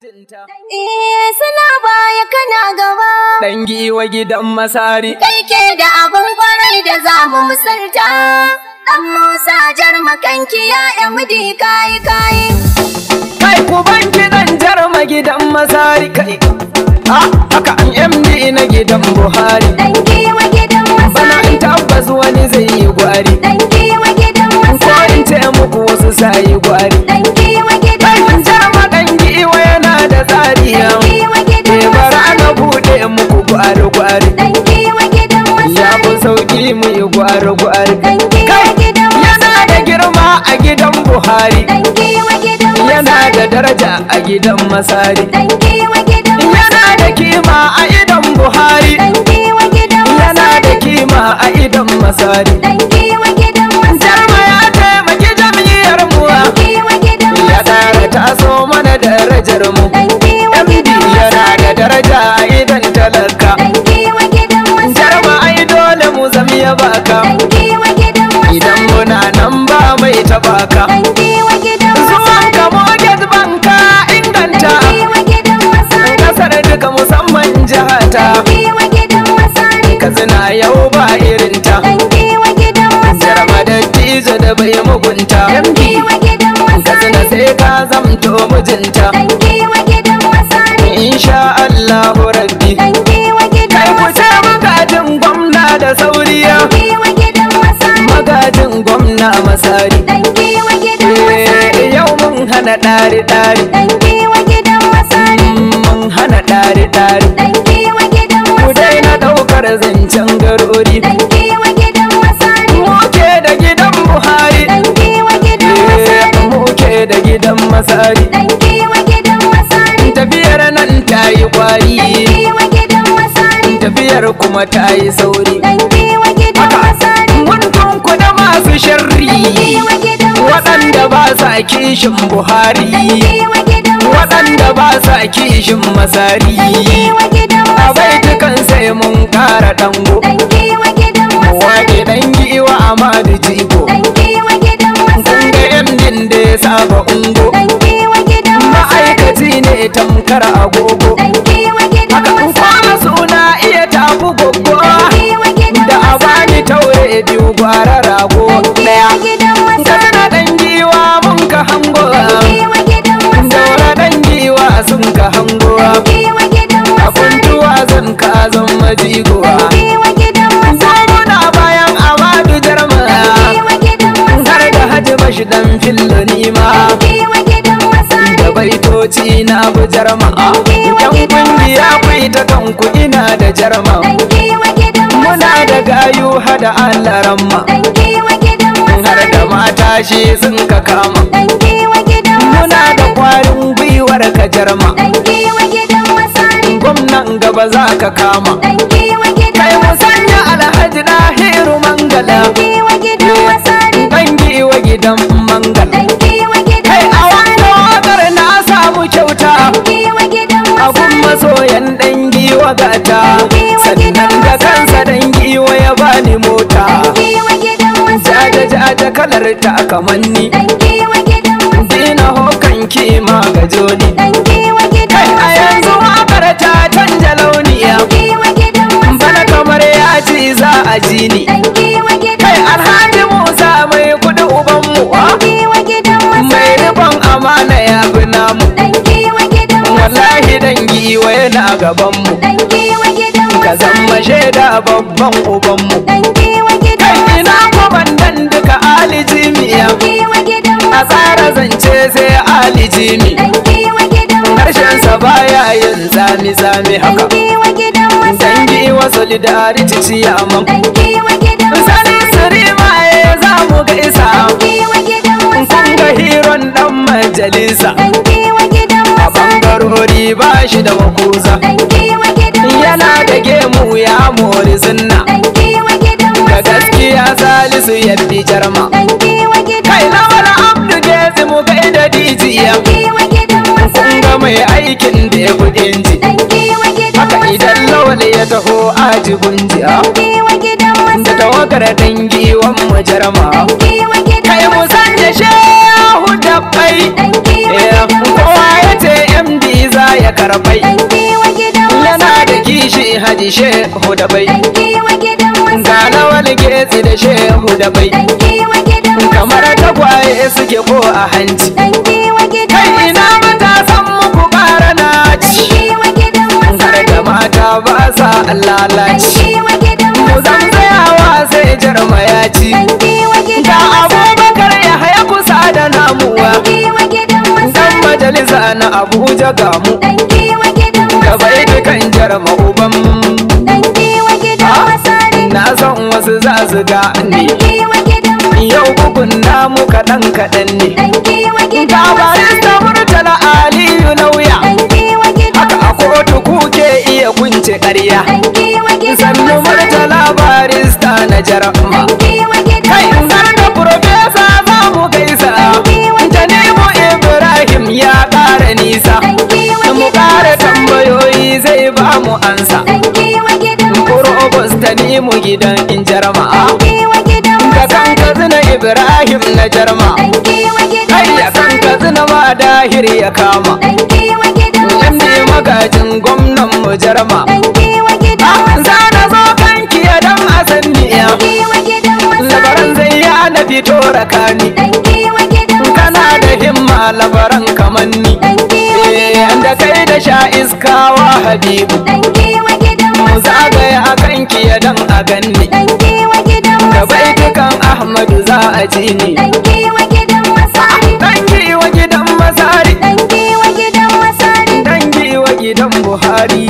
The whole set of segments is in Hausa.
mijinta. Suna baya kana gaba. Dan giwa gidan Masari. Kai ke da abin kwarai da za mu misalta. Dan Musa Jarma kanki ya MD kayi. Kai ku banki dan Jarma gidan Masari kai. Haka an MD na gidan Buhari. Dan giwa gidan Masari. Bana in tabbas wani zai yi gwari. Dan giwa gidan Masari. Ko in ce muku wasu sai gwari. Dan giwa gidan Masari. Jarma dan giwa yana da tsari. Dan giwa gidan Masari. Bara na bude muku gwari. Dan giwa gidan Masari. Ya ku sauki mu yi gwari. Dan giwa gidan Masari. Yana da girma a gidan Buhari. Dan giwa gidan Masari. Yana da daraja a gidan Masari. Dan giwa gidan Masari. Yana da kima a idan Buhari. Dan giwa gidan Masari. Yana da kima a idan Masari. Dan giwa gidan Masari. Jarma ya taimaki jam'iyyar mu. Dan giwa gidan Ya Masari. ƙara taso mana darajar mu. Dan giwa MD gidan yana Masari. da daraja a idan talaka. Dan giwa gidan Masari. Jarma ai dole mu zami ya baka. Dan giwa gidan Masari. Idan muna nan ba mai taɓa ka. Dan giwa gidan Zuwan Masari. ka mortgage banka inganta. Dan giwa gidan Masari. Kasar duka musamman jihata. Dan giwa gidan Masari. Katsina yau ba irinta. Dan giwa gidan Masari. Jarma dattijo da bai mugunta. Dan giwa gidan Katsina Masari. sai ka zamto mijinta. Dan giwa gidan Masari. Insha Allahu rabbi. Dan giwa gidan Kai ku ce Masari. magajin gwamna da sauriya. Dan giwa gidan Masari. Magajin gwamna Masari. Dan giwa gidan Masari. Yau mun hana ɗari-ɗari. Dan giwa gidan Masari. Mun hana ɗari-ɗari. Dan giwa gidan Ku Masari. daina ɗaukar zancen garori. Dan giwa gidan Masari. Muke da gidan Buhari. Dan giwa gidan Masari. Muke da gidan Masari. Dan giwa gidan Masari. Tafiyar nan ta yi Dan kwari. giwa gidan Masari. Tafiyar kuma ta yi sauri. Dan giwa gidan Masari. Mun tunku da masu sharri. Dan giwa gidan Masari. Waɗanda ba sa kishin Dan Buhari. giwa gidan Masari. Waɗanda ba sa kishin Masari. Dan giwa gidan A Masari. baitukan sai mun ƙara ɗango. Dan giwa gidan Masari. Wake ɗan giwa Amadu Jigo. Dan giwa gidan Kun Masari. ga MDin da ya saba ungo. Dan giwa gidan Masari. Ma'aikaci ne tamkar agogo. Dan giwa gidan Haka in Masari. kwana suna iya tafi goggo. Dan giwa gidan Da a Masari. bani taure biyu gwara rago Dan ɗaya. giwa gidan Masari. Katsina ɗan giwa mun ka hango. Dan giwa gidan Masari. Daura ɗan giwa sun ka hango. Dan giwa gidan A Masari. kuntuwa zan ka zan majigo. Dan giwa gidan Masari. Muna bayan Amadu Jarma. Dan giwa gidan Har Masari. da Hajji Bashi dan fillo nima. Dan giwa gidan Masari. Da baitoci na bu Jarma. Yan kungiya kwai ta kanku ina da Jarma. Dan giwa gidan Muna Masari. da gayu hada Allah ramma. Dan giwa gidan Har Masari. da mata shi sun ka kama. Dan giwa gidan Muna da Masari. kwarin gwiwar ka Jarma. Dan giwa gidan Masari. Gwamnan gaba za ka kama. Dan giwa gidan Kai mu Masari. sanya Alhaji Dahiru Mangala. Dan giwa gidan Masari. Dan giwa gidan Mangala. Dan giwa gidan Kai a Masari. wanda wakar na samu kyauta. Dan giwa gidan Abun Masari. masoyan dan giwa gata. Sannan da kansa dan giwa ya bani mota. Dan giwa gidan Masari. Jaja kalar ta kamanni. Dan giwa gidan Masari. Dina hokan kima ga joni. Dan giwa gidan Kai a Masari. yanzu wakar ta canja launiya. Dan giwa gidan Bana Masari. kamar ya ci za a ji ni. Dan giwa gidan Kai Masari. Alhaji Musa mai kudi ubanmu. Dan giwa gidan Mai Masari. rikon amana ya fi namu. Dan giwa gidan Masari. Wallahi dan giwa yana gabanmu. Dan giwa gidan Ka Masari. zama shaida babban ubanmu. Dan giwa gidan Kai ina Masari. kwamandan duka Ali Jimiya. Dan giwa gidan A tsara zance sai Ali Jimi. Dan giwa gidan Harshensa baya yin zami-zami haka. Dan giwa gidan Masari. Dangi wa solidarity ciyaman. Dan giwa gidan Sani sirima ya za mu gaisa. Dan giwa gidan Kun Masari. ga hiron dan majalisa. Dan giwa gidan A Masari. bangarori ba shi da makuza. Dan giwa gidan Yana da gemu ya mori sunna. Dan giwa gidan Da Masari. gaskiya Salisu ya bi Jarma. Dan giwa gidan Kai na wani Abdu Gezi mu gaida dijiya. Dan giwa gidan Kun Masari. ga mai aikin da ya kudin ji. Dan giwa gidan Haka idan Masari. lawal ya taho aji gunjiya. Dan giwa gidan Da Masari. tawagar dangiwan mu Jarma. Dan giwa gidan Kai mu Masari. sanya shehu da bai. Dan giwa gidan Kowa ya ce MD za yarbai. Dan giwa gidan Yana da Masari. kishi Haji Shehu da bai. Dan giwa gidan Ga Masari. lawal getsi da Shehu da bai. Dan giwa gidan Kamar Masari. tagwaye suke ko a hanci. Dan giwa gidan Kai ina Masari. matasan muku ƙara Dan naci. giwa gidan Har Masari. da mata ba sa Dan lalaci. giwa gidan Mu zan Masari. tsayawa sai jarma ya ci. Dan giwa Ga gidan Masari. Abubakar ya haya kusa da namuwa. Dan giwa gidan Dan Masari. majalisa na Abuja ga mu. Dan giwa gidan Da bai Masari. dukan jarma uban. Dan giwa gidan Masari. Na san wasu za su ga Dan ne. giwa gidan Masari. Yau bugun namu kaɗan kaɗan ne. Dan giwa Ga gidan Masari. barista Murtala Aliyu lauya. Dan giwa gidan Haka a kotu kuke iya kunce ƙarya. Dan giwa gidan Sannu Masari. Murtala barista na jarma. Dan giwa gidan Kai in Masari. da profesa za mu gaisa. Tanimu Ibrahim ya ƙara nisa. Dan giwa Mu gidan ƙara Masari. tambayoyi zai ba mu ansa. Dan giwa gidan Masari. Kurobus Tanimu gidan in jarma. Dan giwa gidan Ga kan Masari. kazina Ibrahim na jarma. Dan giwa gidan Kai ya kan Masari. kazina ma dahir ya kama. Dan giwa gidan MD Masari. magajin gwamnan mu jarma. Dan giwa gidan Masari. Zana zo kanki ya dan asanniya. Dan giwa gidan Labaran Masari. zai ya na fito rakani. Dan giwa gidan Kana Masari. da himma labaran kamanni. Dan giwa gidan Da kai da sha iskawa Habibu. Dan giwa gidan Mu Masari. zagaya a kanki ya dan a ganni. Dan giwa gidan Da Masari. baitukan Ahmadu za a ji ni. Dan giwa gidan Masari. Dangi wa gidan Masari. Dan giwa gidan Masari. Dangi wa gidan Buhari.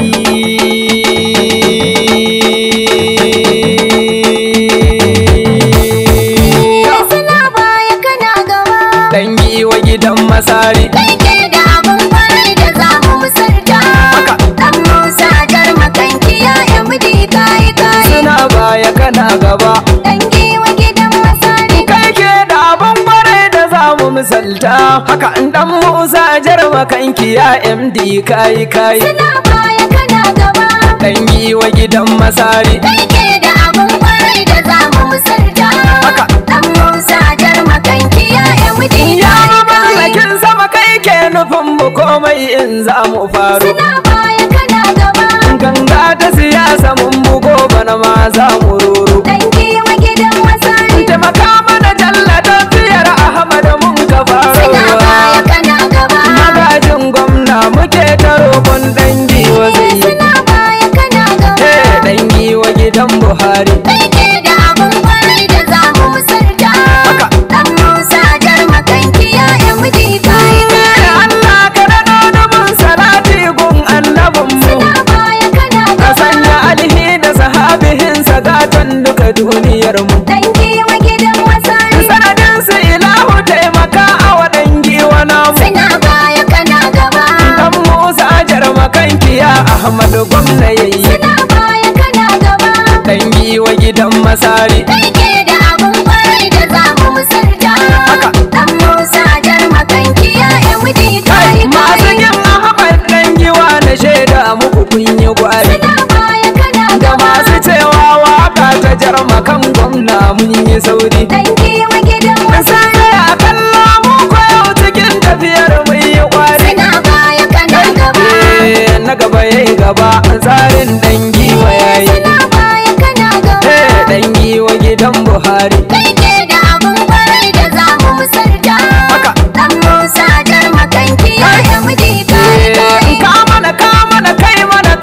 Suna baya kana gaba. Dangi wa gidan Masari. Kai ke da abun kwarai da za mu misalta. Haka. Dan Musa jar makanki ya MD kai kai. Suna baya kana gaba. Dan giwa gidan Masari. Kai ke da abin kwarai da za mu misalta. Haka in dan Musa jarma kanki ya MD kai kai. Suna baya kana gaba. Dangi wa gidan Masari. Kai ke da abun kwarai da za mu misalta. Haka. Dan Musa jar makanki ya MD Ya kai kai. mallakin sama kai ke nufin mu komai in za mu faru. Suna baya kana gaba. Ganga ta siyasa mun bugo bana ma za mu ruru. Dan giwa gidan Masari. Taimaka mana jalla tafiyar Ahmad mun ka Suna baya faruwa. kana gaba. Magajin gwamna muke ta roƙon dangi wa zai. Suna baya kana gaba. Dangi wa gidan Buhari. Kai ke da abun kwarai da za mu misalta. Haka. Dan Musa jar makanki ya MD kai kai. Allah ka daɗo dubin salati gun annabinmu. Suna baya kana Ka gaba. sanya alhi da sahabihinsa gatan duka duniyarmu. Dan giwa gidan Masari. Sanadin su ilahu taimaka a waɗangi wa namu. Suna baya kana gaba. Dan Musa jarmakanki ya Ahmadu gwamna yayi. Suna baya kana gaba. Dangi wa gidan Masari. Kai ke da abun kwarai da za mu misalta. Haka. Dan Musa jar makanki ya MD kai Masu kai. yin Ahmad dangiwa na shaida muku kun yi gwari. Suna baya kana Da gaba. masu cewa waka ta jarmakan gwamna mun yi sauri. Dan giwa gidan Sai Masari. a kalla mu koyo cikin tafiyar mun yi kwari. Suna baya kana gaba. Na gaba yayi gaba tsarin dangi wa yayi. Suna baya kana gaba. Dangi wa gidan Buhari. Kai ke da abun kwarai da za mu misalta. Haka. Dan Musa jar makanki ya MD kai kai. Ka mana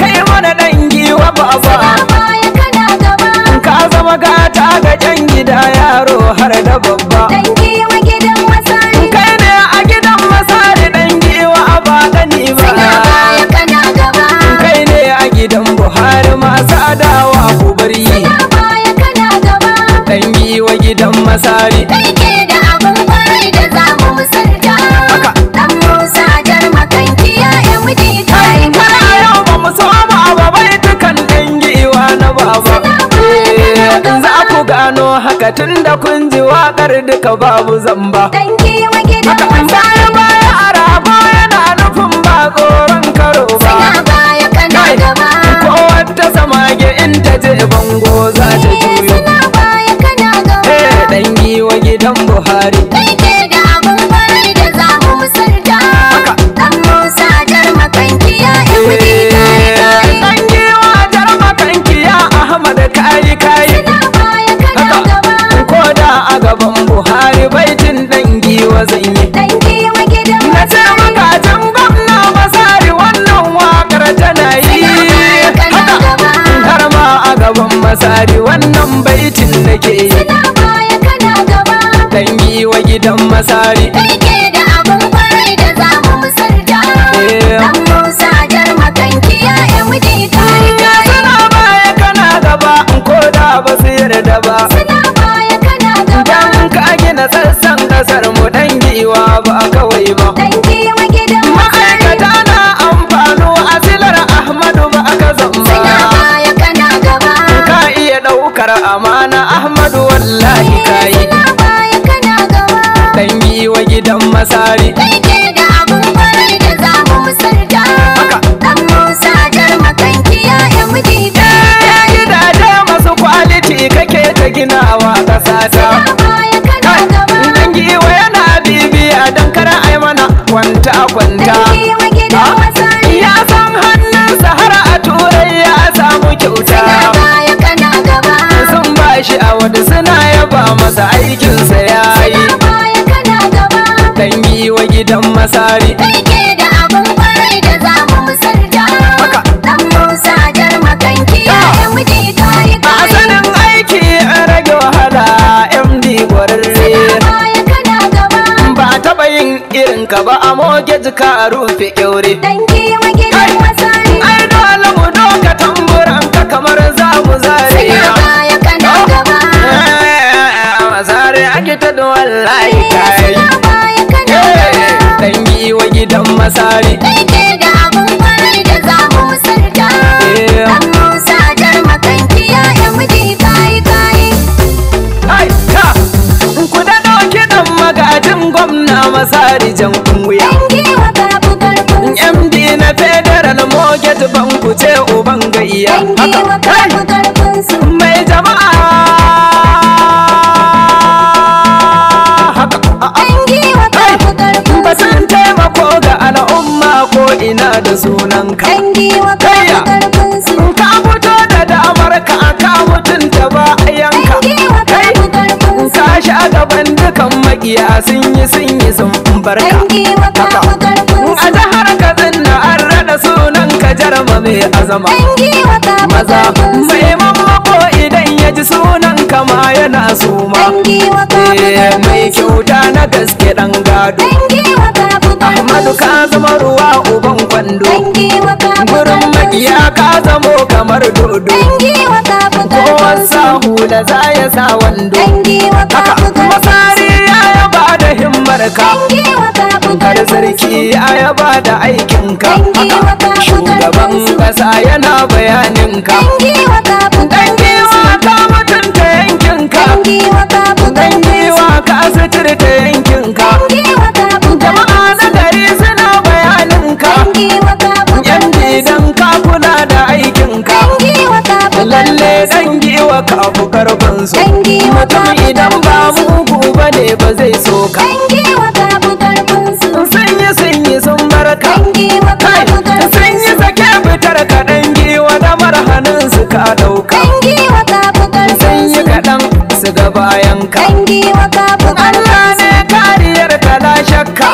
kai mana dangi wa baba. Suna baya kana gaba. Ka zama gata ga can gida yaro har da babba. Dan giwa gidan Masari. Kai ne a gidan Masari dangi wa ba gani ba. Suna baya kana gaba. Kai ne a gidan Buhari masu adawa ku bari. Suna baya kana gaba. Dangi wa gidan Masari. Kai ke da abun kwarai da za mu misalta. Haka. Dan Musa jar makanki ya MD kai Kana kai. yau ba mu so ba ba bai dukan dangi wa na baba. Za ku gano haka tun da kun ji waƙar duka babu zamba. Dan giwa gidan Haka in Masari. baya a rago yana nufin ba tsoron karo ba. Suna baya kana Kai, gaba. ko wata samage in ta je bango za ta juyo. Suna baya kana gaba. Dangi wa gidan Buhari. Kai ke da abun kwarai da za mu misalta. Haka. Dan Musa jar makanki ya kwanta kwanta Dangiwa gidan masari. ya san hannunsa har a turai ya samu kyauta Kana baya kana gaba. sun ba shi a wadda suna yaba masa aikinsa ya yi Kana baya kana gaba. Dangiwa gidan masari Kai ke da abin kwarai da za mu misalta. Haka. Dan Musa jar makanki ya miji kayi a kayi. sanin aiki a rage wahala MD kwararre Baya kana gaba. ba taɓa yin irin ka ba a moge jika a rufe kyaure Dangiwa gidan masari. ai dole mu doka tamburan ka kamar za mu zare Kana baya kana gaba. masare ake ta da wallahi kai Kana baya kana gaba. Dangiwa gidan masari Kai ke da abin kwarai da za mu misalta. Dan Musa jar makanki ya miji kayi kayi. ai ta ku da ɗauki ɗan magajin gwamna masari jan wuya Dangiwa kafu karfin su. MD na federal mortgage banku ce uban gayya Dangiwa kafu karfin su. mai jama'a haka Dangiwa kafu karfin su. batun taimako ga al'umma ko ina da sunanka Dangiwa Kayya. kafu karfin su. ka fito da damar ka ka mutunta bayanka Dangiwa kafu karfin su. ka sha gaban dukan makiya sun yi sun barka Dangiwa kafu karfin a su. jihar Katsina an rada sunan ka jarma mai azama Dangiwa kafu maza karfin su. mai mamako idan ya ji sunan kama yana suma Dangiwa kafu karfin mai su. kyauta na gaske dan gado Dangiwa kafu Ahmadu karfin su. ka zama ruwa uban kwando Dangiwa kafu gurin karfin su. makiya ka zamo kamar dodo Dangiwa kafu kowan karfin su. sahu da za ya sa wando Dangiwa haka kafu karfin masari ya yaba da himmar ka Dangiwa kafu kar karfin su. sarki ya yaba da aikinka Dangiwa haka kafu shugaban karfin su. kasa yana bayaninka Dangiwa kafu karfin su. dangiwa ka mutunta yankinka Dangiwa kafu karfin su. dangiwa ka suturta yankinka Dangiwa kafu jama'a karfin na su. gari suna bayaninka Dangiwa kafu yan karfin su. gidan ka kula da aikinka Dangiwa kafu lalle karfin su. dangiwa ka fi karfin su Dangiwa mutum kafu idan ba karfin su. mugu ba ne ba zai so ka Dangiwa kafu karfin su. sun yi sun barka Dangiwa kai kafu sun karfin yi su. sake fitar ka dangiwa da marhanin su ka dauka Dangiwa kafu sun karfin yi su. kaɗan su ga bayan ka Dangiwa kafu Allah karfin su. ne kariyar ka la shakka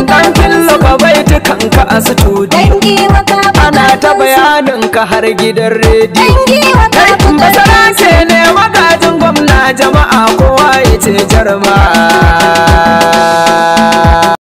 dan killo ka baitukan ka a studio Dangiwa kafu ana ta karfin su. bayanin ka har gidan rediyo Dangiwa kafu basara karfin su. ce ne magajin gwamna jama'a kowa ya ce jarma